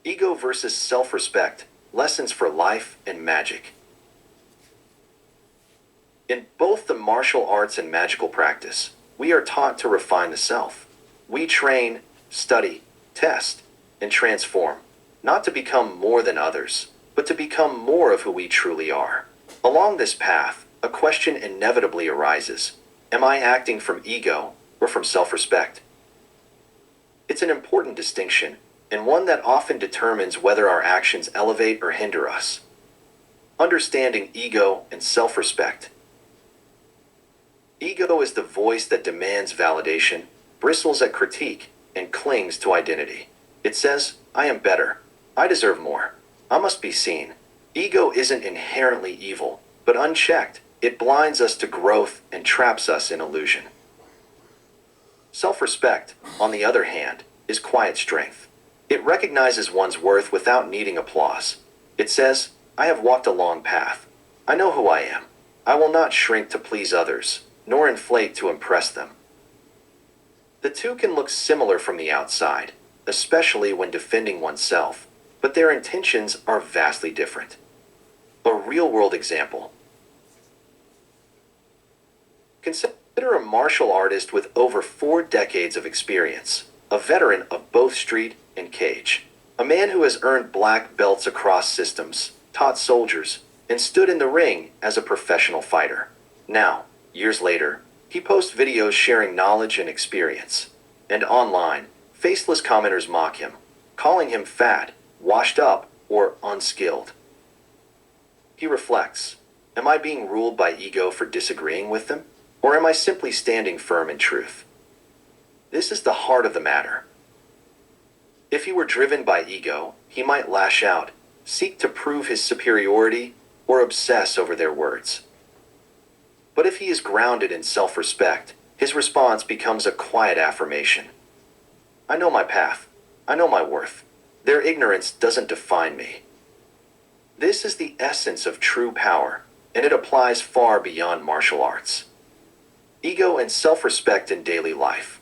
Ego versus self-respect, lessons for life and magic. In both the martial arts and magical practice, we are taught to refine the self. We train, study, test, and transform, not to become more than others, but to become more of who we truly are. Along this path, a question inevitably arises. Am I acting from ego or from self-respect? It's an important distinction, and one that often determines whether our actions elevate or hinder us. Understanding ego and self-respect. Ego is the voice that demands validation, bristles at critique, and clings to identity. It says, I am better. I deserve more. I must be seen. Ego isn't inherently evil, but unchecked, it blinds us to growth and traps us in illusion. Self-respect, on the other hand, is quiet strength. It recognizes one's worth without needing applause. It says, I have walked a long path. I know who I am. I will not shrink to please others, nor inflate to impress them. The two can look similar from the outside, especially when defending oneself, but their intentions are vastly different. A real-world example. Consider a martial artist with over 4 decades of experience, a veteran of both street and cage, a man who has earned black belts across systems, taught soldiers, and stood in the ring as a professional fighter. Now, years later, he posts videos sharing knowledge and experience. And online, faceless commenters mock him, calling him fat, washed up, or unskilled. He reflects, am I being ruled by ego for disagreeing with them? Or am I simply standing firm in truth? This is the heart of the matter. If he were driven by ego, he might lash out, seek to prove his superiority, or obsess over their words. But if he is grounded in self-respect, his response becomes a quiet affirmation. I know my path. I know my worth. Their ignorance doesn't define me. This is the essence of true power, and it applies far beyond martial arts. Ego and self-respect in daily life.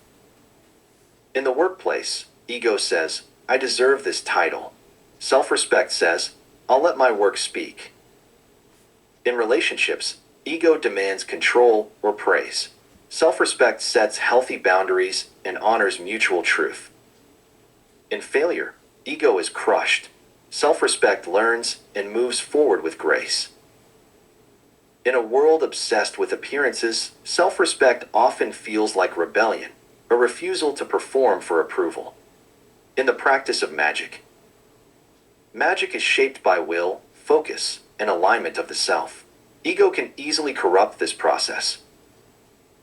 In the workplace, ego says, I deserve this title. Self-respect says, I'll let my work speak. In relationships, ego demands control or praise. Self-respect sets healthy boundaries and honors mutual truth. In failure, ego is crushed. Self-respect learns and moves forward with grace. In a world obsessed with appearances, self-respect often feels like rebellion, a refusal to perform for approval. In the practice of magic, magic is shaped by will, focus, and alignment of the self. Ego can easily corrupt this process.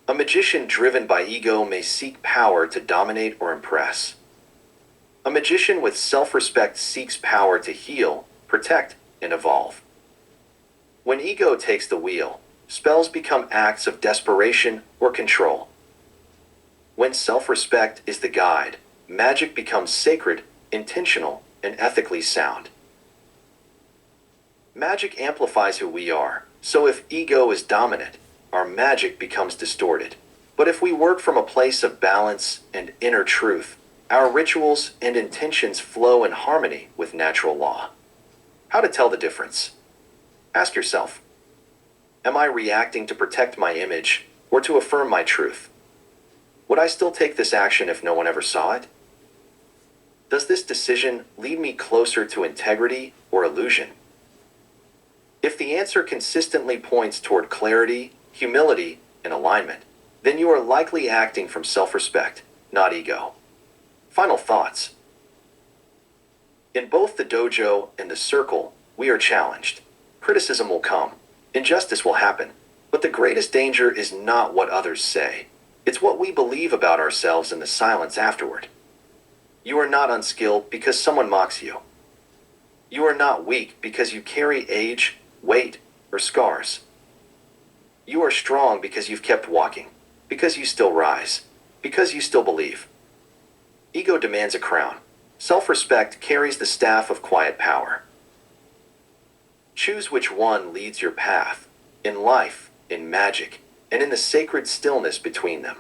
A magician driven by ego may seek power to dominate or impress. A magician with self-respect seeks power to heal, protect, and evolve. When ego takes the wheel, spells become acts of desperation or control. When self-respect is the guide, magic becomes sacred, intentional, and ethically sound. Magic amplifies who we are, so if ego is dominant, our magic becomes distorted. But if we work from a place of balance and inner truth, our rituals and intentions flow in harmony with natural law. How to tell the difference? Ask yourself, am I reacting to protect my image or to affirm my truth? Would I still take this action if no one ever saw it? Does this decision lead me closer to integrity or illusion? If the answer consistently points toward clarity, humility, and alignment, then you are likely acting from self-respect, not ego. Final thoughts. In both the dojo and the circle, we are challenged. Criticism will come. Injustice will happen. But the greatest danger is not what others say. It's what we believe about ourselves in the silence afterward. You are not unskilled because someone mocks you. You are not weak because you carry age, weight, or scars. You are strong because you've kept walking, because you still rise, because you still believe. Ego demands a crown. Self-respect carries the staff of quiet power. Choose which one leads your path, in life, in magic, and in the sacred stillness between them.